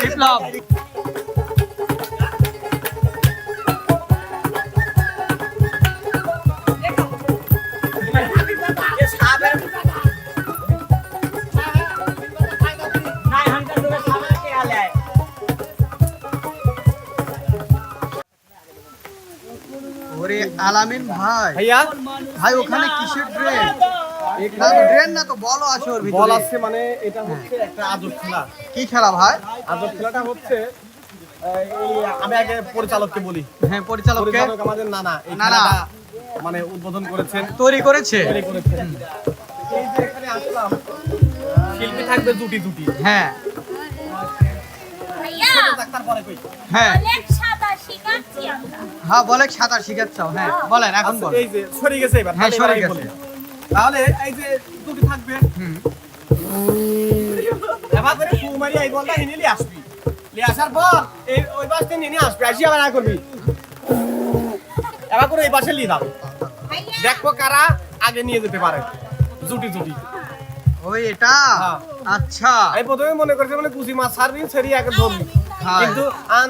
বিপ্লব আলামিন ভাই ভাইয়া ভাই ওখানে কিসের ড্রেন? না তো ড্রেন না তো বল আছে ওর ভিতরে। বল আছে মানে এটা হচ্ছে একটা আজব খেলা। কি খেলা ভাই? আজব খেলাটা হচ্ছে এই আমি আগে পরিচালককে বলি। হ্যাঁ পরিচালক আমাদের নানা এই নানা খেলাটা মানে উদ্বোধন করেছেন, তৈরি করেছে। এই যে এখানে আসলাম শিল্পী থাকবে দুটি দুটি। হ্যাঁ ভাইয়া তারপরে কই হ্যাঁ অনেক সাদা শিখাচ্ছি আমরা। হ্যাঁ বলে সাঁতার শিখাচ্ছাও। হ্যাঁ বলেন এখন বল। এই যে সরে গেছে এবার। হ্যাঁ সরে গেছে। তাহলে এই যে দুটি থাকবে। এবার করে ফুমারি এই বলটা হিনেলি আসবি। লে আসার পর এই ওই বাসতে নিয়ে আসবি, আসি আবার না করবি। এবার করে এই বাসে নিয়ে দাও। দেখো কারা আগে নিয়ে যেতে পারে জুটি জুটি। ওই এটা আচ্ছা আমি প্রথমে মনে করছি মানে কুচি মাছ ছাড়বি ছেড়ি আগে ধরবি, কিন্তু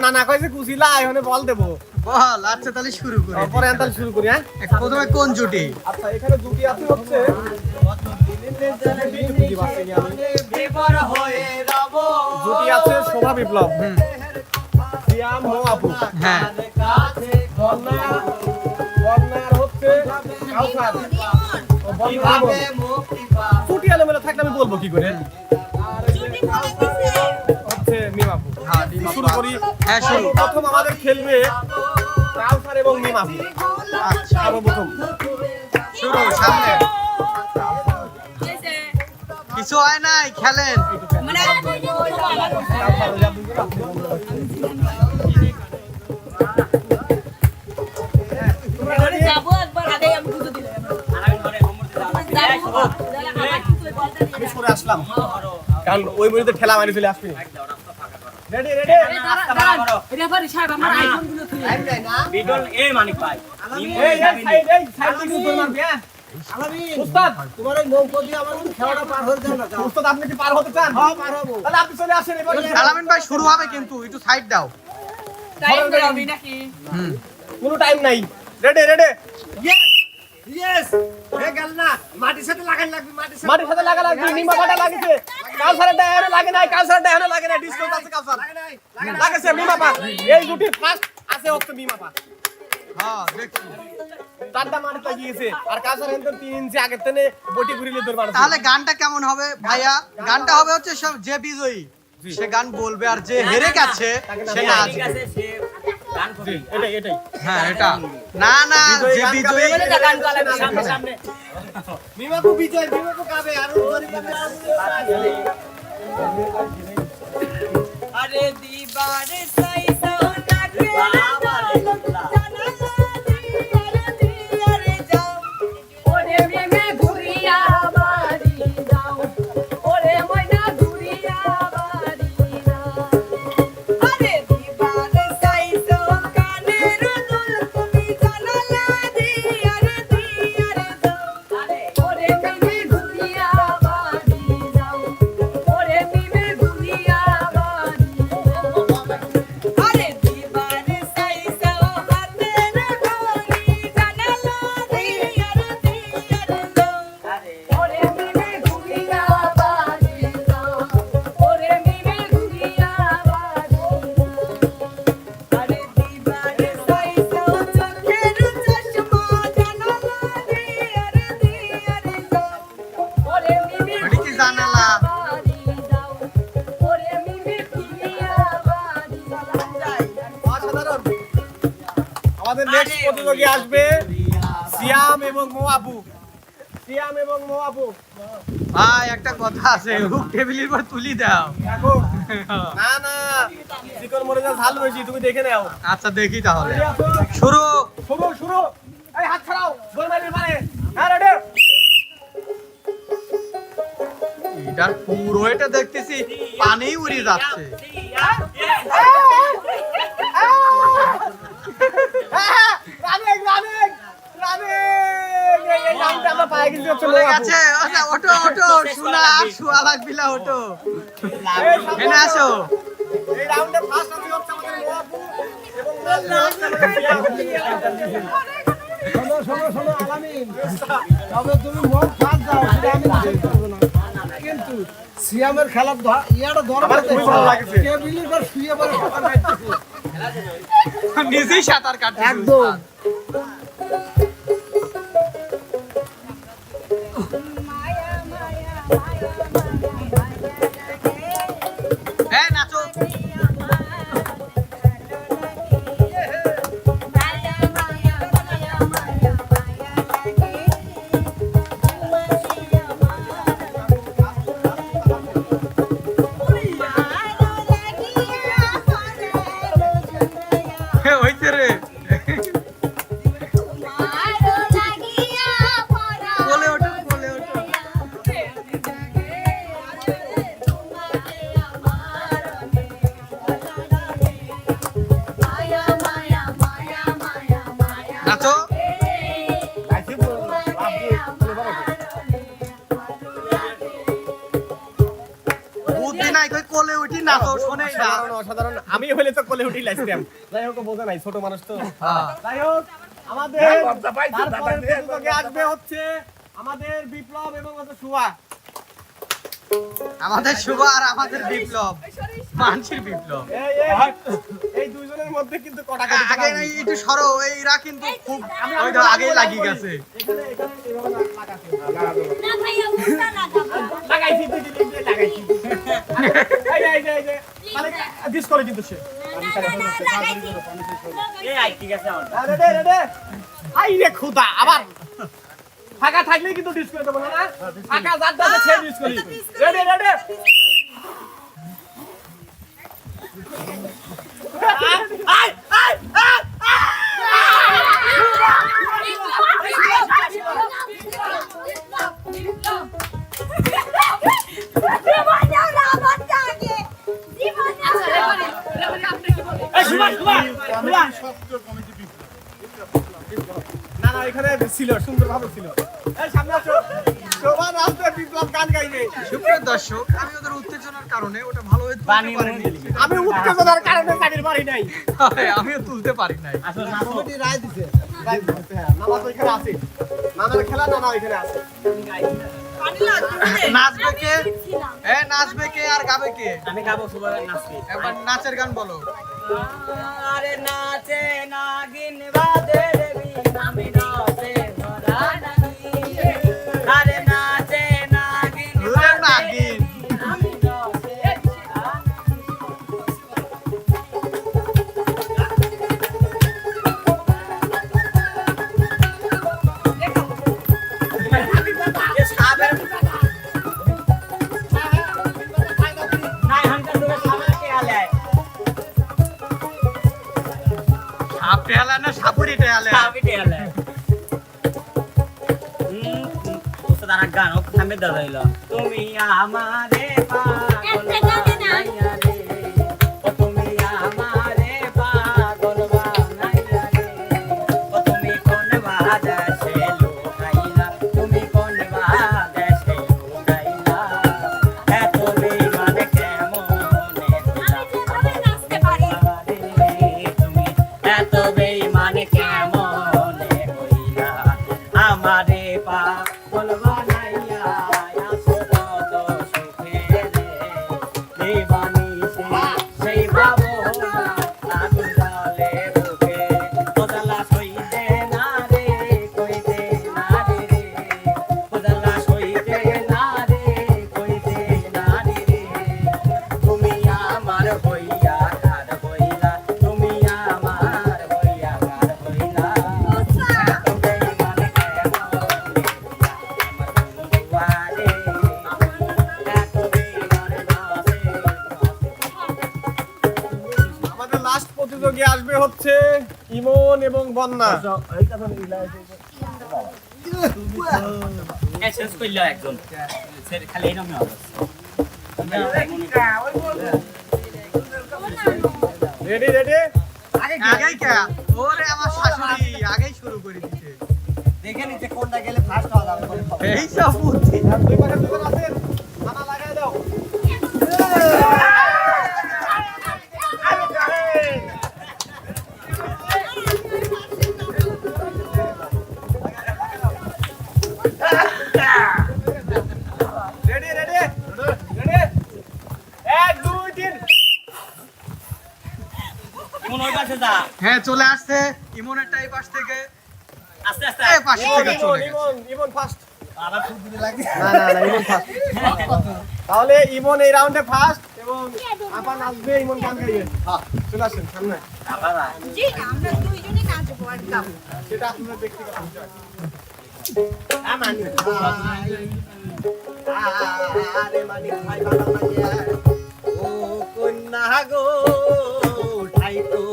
নানা কইছে কুচিলা এখানে বল দেবো। বল আচ্ছা তাহলে শুরু করি। পরে তাহলে শুরু করি। হ্যাঁ প্রথমে কোন জুটি? আচ্ছা এখানে জুটি আছে হচ্ছে জুটি আছে শোভা বিপ্লব, সিয়াম ও আপু। হ্যাঁ বন্যার হচ্ছে কাউসার ও বন্যার জুটি এলোমেলো থাকলে আমি বলবো কি করে। হচ্ছে মিমাপু। শুরু করি। হ্যাঁ শুরু। প্রথম আমাদের খেলবে কাউসার এবং মিমাপু। আচ্ছা সর্বপ্রথম শুরু। সামনে কিছু হয় নাই, খেলেন। মানে যাবো একবার আগে আমি বুঝে দিলাম। আমি সরে আসলাম কারণ ওই মুহূর্তে ঠেলা মারি চলে আসবি। রেডি রেডি রেফারি সাহেব আমার আইফোন গুলো তুই বিটল এ মানিক ভাই এই সাইড থেকে দৌড় মারবি। হ্যাঁ উস্তাদ তোমার ওই নৌকো দিয়ে আমার খেলাটা পার হতে চান না? উস্তাদ আপনি কি পার হতে চান? হ্যাঁ পার হবো। তাহলে আপনি চলে আসেন এবার। আলামিন ভাই শুরু হবে কিন্তু একটু সাইড দাও। টাইম দেবি নাকি? কোনো টাইম নাই। রেডি রেডি ইয়েস এ গেল না মাটির সাথে লাগান লাগবে, মাটির সাথে লাগা লাগবে। নিমা বাটা লাগিছে, কাউসারের ডায়নে লাগে নাই, কাউসারের ডায়নে লাগে নাই, ডিসকাউন্ট আছে কাউসার লাগেছে। মিমা পা এই জুটির ফার্স্ট আছে হচ্ছে মিমা পা। হ্যাঁ দেখছি। তারটা মাটি লাগিয়েছে আর কাউসার এনতে 3 ইঞ্চি আগের থেকে বটি ঘুরিলে দৌড় মারছে। তাহলে গানটা কেমন হবে ভাইয়া? গানটা হবে হচ্ছে যে বিজয়ী সে গান বলবে আর যে হেরে গেছে সে ঠিক নাচবে। আছে সে গান করবে এটাই হ্যাঁ এটা না না যে বিজয়ী গান গালে সামনে সামনে মিমা কো বিজয় মিমা কো গাবে আর গরিব আরে দিবারে সাই সোনা কে জানা দি আরে যাও ওরে মেমে ঘুরিয়া বাড়ি যাও ওরে ময়না ঘুরিয়া বাড়ি যাও আরে দিবারে সাই সোকানের দুল তুমি জানালা দি আরে যাও আরে ওরে মেমে ঘুরিয়া বাড়ি যাও ওরে মেমে ঘুরিয়া বাড়ি আরে দিবারে সাই সোহাতের ঘড়ি জানালা দি আরে যাও ওরে মেমে ঘুরিয়া বাড়ি যাও ওরে মেমে ঘুরিয়া বাড়ি আরে দিবারে সাই সোচোখের চশমা জানালা দি আরে যাও ওরে মেমে ওটা কি জানালা? বাড়ি যাও ওরে মেমে ঘুরিয়া বাড়ি যাও অসাধারণ। আমাদের নেক্সট প্রতিযোগী আসবে সিয়াম এবং মোয়াবু। সিয়াম এবং মোয়াবু ভাই একটা কথা আছে, হুক টেবিলের পর তুলি দাও। দেখো। না না চিকন মরে যা ঝাল বেশি, তুমি দেখে নাও। আচ্ছা দেখি তাহলে শুরু। শুরু শুরু। এই হাত ছাড়াও গোল মারির পারে। হ্যাঁ রেডি এটার পুরো এটা দেখতেছি পানি উড়ে যাচ্ছে। আমি দিতে হচ্ছে চলে মৌ আপু। গেছে আচ্ছা ওটো ওটো শোনা আর শোয়া লাগবি না ওটো এই সামনে এনে আসো এই রাউন্ডে ফার্স্ট হচ্ছে আমাদের মৌ আপু এবং লাস্ট হচ্ছে শোনো আলামিন, তবে তুমি মন ফাঁস দাও সেটা আমি নিষেধ করবো না, কিন্তু সিয়ামের খেলার ইয়াটা দরকার কে বিলি করে শুয়ে পড়ে সাঁতার কাটতেছে। নিজেই সাঁতার কাটতে একদম মায়া মায়া মায়া মায়া হ্যাঁ নাচো হইছে রে বলে ওঠো বলে ওঠো নাচো বুদ্ধি নাই কই কোলে উঠি নাচো শোনেই না অসাধারণ অসাধারণ, আমি হইলে তো কোলে উঠি লাইছিলাম, যাই হোক বোঝা নাই ছোট মানুষ তো। হ্যাঁ। যাই হোক আমাদের তারপরের প্রতিযোগী আসবে হচ্ছে আমাদের বিপ্লব এবং হচ্ছে সুয়া। আমাদের শুভ আর আমাদের বিপ্লব মানসির বিপ্লব এই দুইজনের মধ্যে কিন্তু কটাকাটি আগে এই একটু সরো এইরা কিন্তু খুব ওই তো আগেই লাগিয়ে গেছে এখানে এখানে এইভাবে লাগাতে না লাগাইছি তুই লাগাইছি এই যে মানে ডিস করে কিন্তু সে এই আই ঠিক আছে আমার রেডি রেডি আই রে খোদা আবার ফাঁকা থাকলেই কিন্তু ডিস করে দেবো না, ফাঁকা যার যাতে সে ডিস করি। রেডি রেডি আই আই এই সুমন সুমন না না এখানে ছিল সুন্দরভাবে ছিল। এই সামনে আসো, শোভা রাস্তায় বিপ্লব গান গাইবে। সুপ্রিয় দর্শক আমি ওদের উত্তেজনার কারণে ওটা ভালো হয়ে তুলতে বানি পারিনি আমি উত্তেজনার কারণে চাকরি পারি নাই। আমিও তুলতে পারি নাই আসো নাচো রায় দিছে হ্যাঁ, নানা তো এখানে আছে, নানার খেলা নানা এখানে আছে। নাচবে কে হ্যাঁ নাচবে কে আর গাবে কে আমি গাবো সুবল নাচবি একবার নাচের গান বলো আরে নাচে নাগিন বাজে রে আমি নাচে ধরা নাগি আরে নাচে নাগিন ওরে নাগিন আমি নাচে এ সাবের নাই হানকা তোরে সাবের কে আলে সাপ টেহালা না সাপুরি টেহালে সাবি কে আলে ওস্তাদ আর গান ও থামে দাঁড়াইলো তুমি আমারে পাগল বানাইয়া রে ও তুমি আমারে পাগল বানাইয়া রে ও তুমি কোন বাদেশে লুকাইলা তুমি কোন বাদেশে লুকাইলা এ তুমি মানে কেমনে তুমি এত বেঈমানে কেমনে হইলা আমারে পাগল বানাইয়া আসো কত সুখে রে দেবানি সেই ভাবনা আগুন জ্বলে বুকে ওজালা সইতে না রে কইতে না রে ওজালা সইতে না রে কইতে না রে তুমি আমার হইয়া কার হইলা তুমি আমার হইয়া কার হইলা তুমি মানে কেমন আমার বন্ধুয়ারে এত বেমার নাচে আমাদের লাস্ট প্রতিযোগী আসবে হচ্ছে ইমন এবং বন্যা। শেষ করলো একজন খালি এই নামে হবে রেডি রেডি আগেই কে ওরে আমার শাশুড়ি আগেই শুরু করে দিতে দেখে নিতে কোনটা গেলে ফার্স্ট হওয়া যাবে বলে খবর। এই সব বুদ্ধি। দুই পাশে দুজন আছেন খানা লাগাই দাও রেডি রেডি রেডি 1 2 3 ইমন ওই পাশে যা হ্যাঁ চলে আসছে ইমনের টাইপ পাশ থেকে আস্তে আস্তে এই পাশ থেকে চলে গেছে। ইমন ফার্স্ট আবার খুব দিতে লাগে। না ইমন ফার্স্ট তাহলে ইমন এই রাউন্ডে ফার্স্ট এবং আপা নাচবে ইমন গান গাইবে হ্যাঁ চলে আসেন সামনে আবার না। জি না, আমরা দুইজনই নাচবো আর গাবো। সেটা আপনার ব্যক্তিগত বিষয় মানি আরে মানি ভাই বাবা মানিয়া ও কন্যা গো ঠাইকো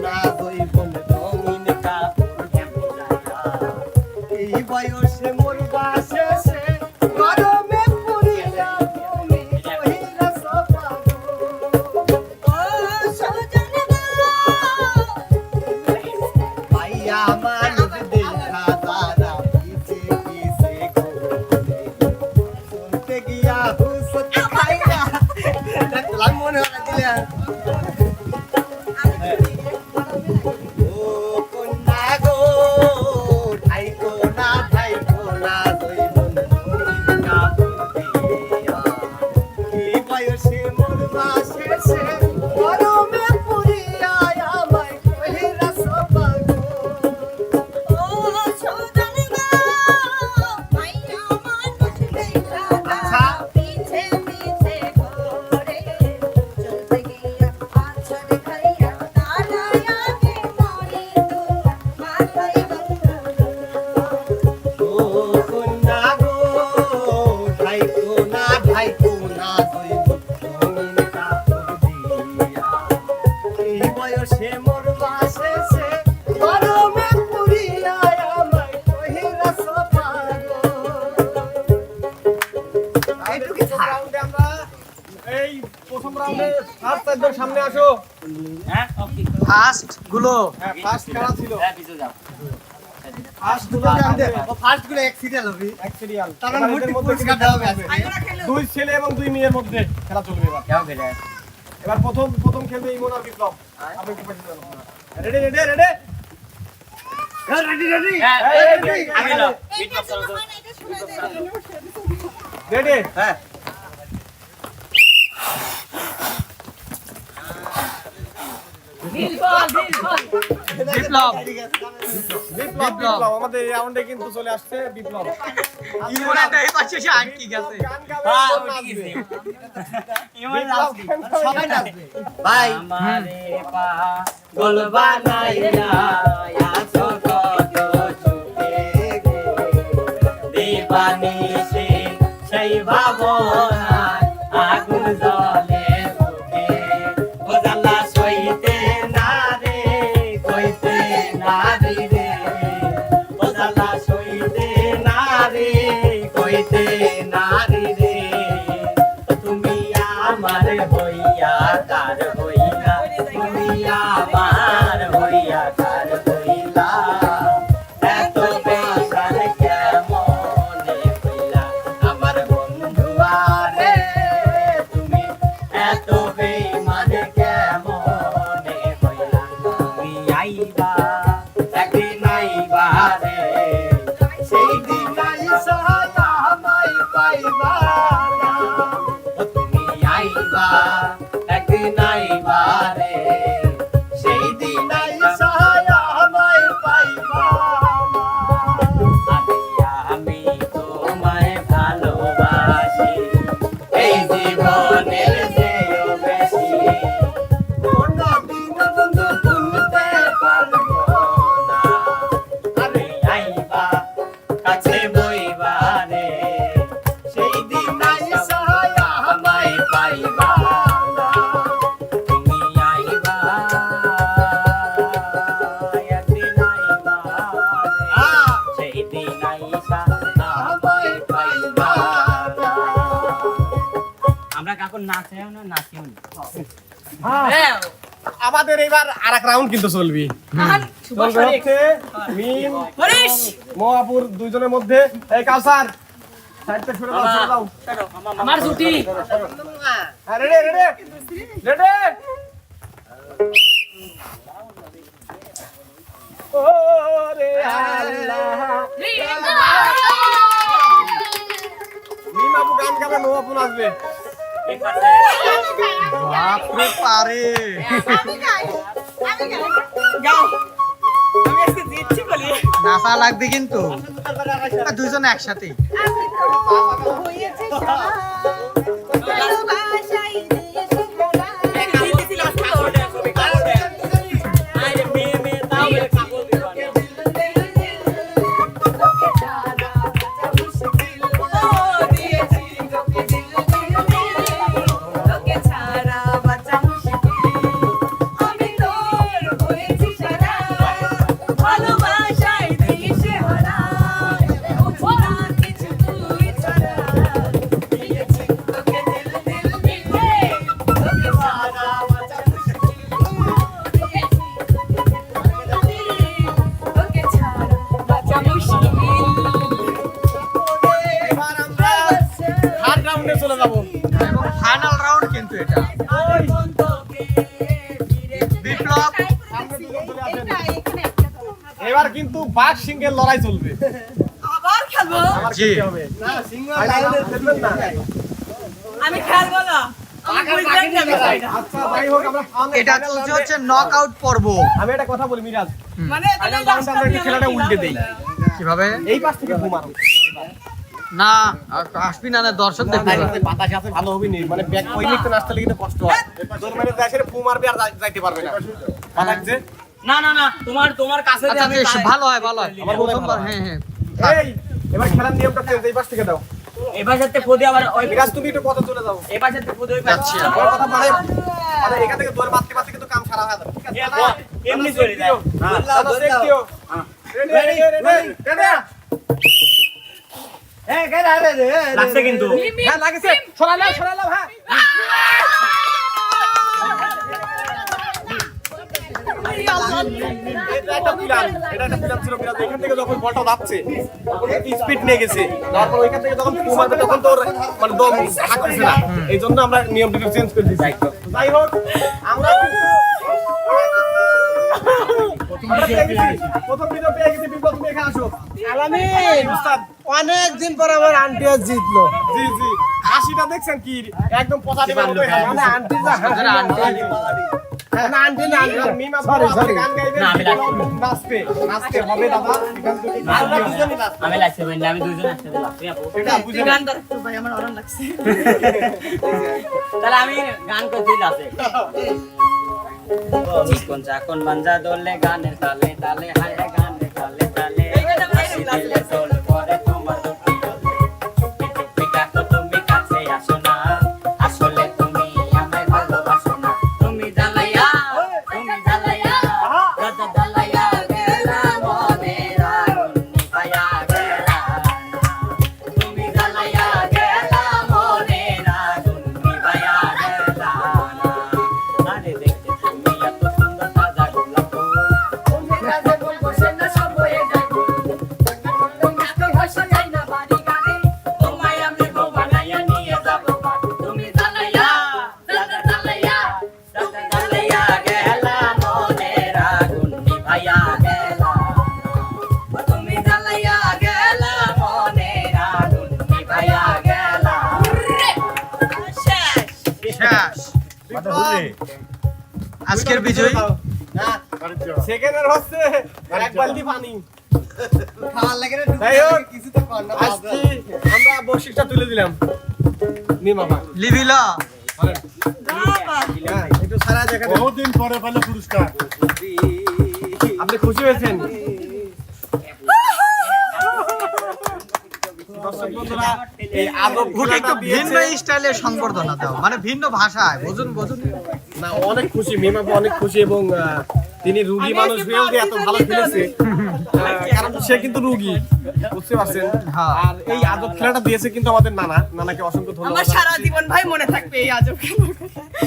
না দুই বোন রঙিন কাপড় কেমন লাগা এই বয়সে মোর বাসে গরমে পুরিয়া তুমি কহিলা সপাগো ও সজন গো, ভাইয়া মানুষ দেখা তারা পিছে পিছে ঘুরে শুনতে গিয়া হুসত খাইয়া লাগ মনে হয় দিলে ও কন্যা গো ঠাইকো না দুই বন্ধু কাপড় দিয়া এই বয়সে মোর বাসে গরমে পুরিয়া আমায় কহিলা সপাগো ও সজন গো, মাইয়া মানুষ দেখা আচ্ছা। পিছে পিছে ঘোরে, চলতে গিয়া আছর খাইয়া তারাই আগে মরি তো মাথায় গঙ্গা। ও কন্যা গো ঠাইকো না দুই রঙিন কাপড় দিয়া এই বয়সে মোর বাসে গরমে পুরিয়া আমায় কহিলা সপাগো এইটুকু থাক। রাউন্ডে আমরা এই প্রথম রাউন্ডে ফার্স্ট একদম সামনে আসো হ্যাঁ ওকে ফার্স্ট গুলো হ্যাঁ ফার্স্ট কারা ছিল হ্যাঁ পিছু যাও ফার্স্ট গুলো ও ফার্স্ট গুলো এক্সিডেন্ট হবে এক সিরিয়াল তার মানে মূর্তি পুরস্কার দেওয়া হবে আজকে। দুই ছেলে এবং দুই মেয়ের মধ্যে খেলা চলবে এবার যাও গেলে এবার প্রথম খেলবে ইমন আর বিপ্লব আপনি কি পাচ্ছেন ready ready ready ready ready হ্যাঁ এই, আগে যাও এটা শোনা হয় না, এটা শোনা যায় না। রেডি হ্যাঁ বিপ্লব বিপ্লব আমাদের এই রাউন্ডে কিন্তু চলে আসছে বিপ্লব ইমনের টাইপ পাশে সে আটকে গেছে গান গাবে হ্যাঁ এবং উঠে নাচবে। গেছে ইমন বিপ্লব নাচবি গান গাবে। সবাই নাচবে ভাই আমারে পা গোল বানাইয়া আছো কত চুপে গে দেবানিশে সেই ভাবনা আগুন জ্বলে বুকে ও জালা সইতে না রে কইতে না রে ও জালা সইতে না রে কইতে না রে তুমি আমার হইয়া কার হইলা তুমি আমার হইয়া কার হইলা এত বেশাল কেমনে হইলা আমার বন্ধু আরে তুমি এত বেঈমান কেমনে হইলা তুমি আইবা একদিন আইবা রে সেই দিন আইসা আমায় পাইবা না ও তুমি আইবা একদিন আইবা আমাদের এবার আরেক রাউন্ড কিন্তু চলবি চলবে হচ্ছে মিম মোয়াপুর দুইজনের মধ্যে এই কাউসার সাইডটা সরে দাও আমার ছুটি রেডি রেডি রেডি ওরে আল্লাহ মিম আপু গান গাবে মোয়াপু নাচবে বাপরে পারে আমি গাই যাও আমি আজকে জিতছি বলি নাচা লাগবে কিন্তু দুইজন একসাথে আমি তো হয়েছে সারা ভালোবাসায় দিয়েছে ধরা জিতেছিলাম কাগজে কাগজে আরে মেয়ে তাও বলে কাগজ দিবানে তোকে ছাড়া বাঁচা মুশকিল দিয়েছি তোকে দিল তোকে ছাড়া বাঁচা মুশকিল আমি তোর হয়েছি সারা ভালোবাসায় দিয়েছে হারা বুঝনা কিছু তুই ছাড়া দিয়েছি তোকে দিল তোকে ছাড়া বাঁচা মুশকিল তোকে ছাড়া বাঁচা মুশকিল এবার আমরা থার্ড রাউন্ডে চলে যাব এবং ফাইনাল রাউন্ড কিন্তু এটা বিপ্লব এবার কিন্তু বাঘ সিংহের লড়াই চলবে আবার খেলবো জি আমি খেলবো না আমি বুঝলাম না বিষয়টা আচ্ছা যাই হোক আমরা এটা চলছে হচ্ছে নক আউট পর্ব আমি একটা কথা বলি মিরাজ মানে ফাইনাল রাউন্ডে আমরা একটু খেলাটা উল্টে দেই কিভাবে এই পাশ থেকে ঘুমারো না আসবি না দর্শক দেখবে বাতাস আছে ভালো হবে নি মানে ব্যাক ওই নিতে নাচতে কিন্তু কষ্ট হয় তোর মানে দেশের ফু মারবে আর যাইতে পারবে না বাতাস যে না না না তোমার কাছে আচ্ছা আমি বেশ ভালো হয় আমার প্রথমবার হ্যাঁ হ্যাঁ এই এবার খেলার নিয়মটা চেঞ্জ এই পাশ থেকে দাও এবার যাতে পদে আবার ওই মিরাজ তুমি একটু কথা চলে যাও এবার যাতে পদে ওই যাচ্ছি। আমার কথা মানে মানে এখান থেকে দৌড় মারতে মারতে কিন্তু কাম সারা হয়ে যাবে ঠিক আছে এমনি চলে যায় রেডি রেডি রেডি এই কে রে লাগছে কিন্তু হ্যাঁ লাগেছে সরালাম হ্যাঁ এটা একটা প্ল্যান ছিল মিরাজ এখান থেকে যখন বলটা যাচ্ছে তখন স্পিড নিয়ে গেছে তারপর ওইখান থেকে যখন ফু মারবে তখন তোর মানে দম থাকতেছে না এই জন্য আমরা নিয়মটা চেঞ্জ করে দিয়েছি যাই হোক আমরা প্রথম ভিডিও পেয়ে গেছি বিপদ তুমি এখানে আসো আলামিন উস্তাদ অনেক দিন পর আমার আন্টি জিতলো জি জি হাসিটা দেখছেন কি একদম পজিটিভ হবে মানে আন্টি যা ওদের আন্টি না আন্টি না মিমা সরি সরি গান গাইবে না, আমি লাগছি। নাচতে হবে দাদা এখান থেকে আমরা দুজনই নাচবো। আমি লাগছে ভাই আমি দুইজন একসাথে লাগছি আপু এটা বুঝে গান ধরো ভাই আমার অরণ লাগছে তাহলে আমি গান করতেই আছে চিকন চাকন বাঞ্জা দোলে গানের তালে তালে হায় গানের তালে তালে দিলে সোল পরে তোমার দুটি ডলে চুপি চুপি কাকো তুমি কাছে আসো না আসলে তুমি আমায় ভালোবাসো না তুমি জ্বালাইয়া রাজা জ্বালাইয়া গেলা মনের আগুন নিভাইয়া গেলা তুমি জ্বালাইয়া গেলা মনের আগুন নিভাইয়া গেলা আরে দেখতে তুমি এত সুন্দর তাজা গোলাপ ফুল তোমায় আমি বউ বানাইয়া নিয়ে যাবো বাড়ি। তুমি জ্বালাইয়া গেলা মনের আগুন নিভাইয়া গেলা তুমি জ্বালাইয়া গেলা মনের আগুন নিভাইয়া গেলা শেষ আজকের বিজয়ী সেকেন্ডের হচ্ছে এক বালতি পানি যাই হোক, আজকে আমরা বকশিসটা তুলে দিলাম মিমা ভাই লিবিলা হ্যাঁ, একটু সারা দেখা দেন। বহুদিন পরে পেলে পুরস্কার আপনি খুশি হয়েছেন দর্শক বন্ধুরা এই আদব ওকে একটু খেলাটা ভিন্ন দিয়েছে। স্টাইলে সংবর্ধনা দাও মানে ভিন্ন ভাষায় বুঝুন না অনেক খুশি মিমাপু অনেক খুশি এবং তিনি রুগী মানুষ হয়েও যে এত ভালো খেলেছে কারণ সে কিন্তু রুগী বুঝতে পারছেন হ্যাঁ। আর এই আদব খেলাটা দিয়েছে কিন্তু আমাদের নানাকে অসংখ্য ধন্যবাদ আমার সারা জীবন ভাই মনে থাকবে এই আজব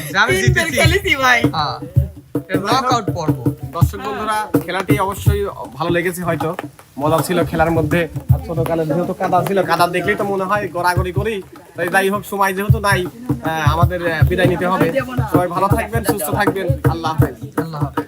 যে আমি জিতেছি খেলেছি ভাই হ্যাঁ নকআউট পর্ব। দর্শক বন্ধুরা, খেলাটি অবশ্যই ভালো লেগেছে, হয়তো মজা ছিল খেলার মধ্যে। ছোটকালে যেহেতু কাদা ছিল, কাদা দেখলেই তো মনে হয় গড়াগড়ি করি। তাই যাই হোক, সময় যেহেতু নাই, আমাদের বিদায় নিতে হবে। সবাই ভালো থাকবেন, সুস্থ থাকবেন। আল্লাহ হাফেজ। আল্লাহ হাফেজ।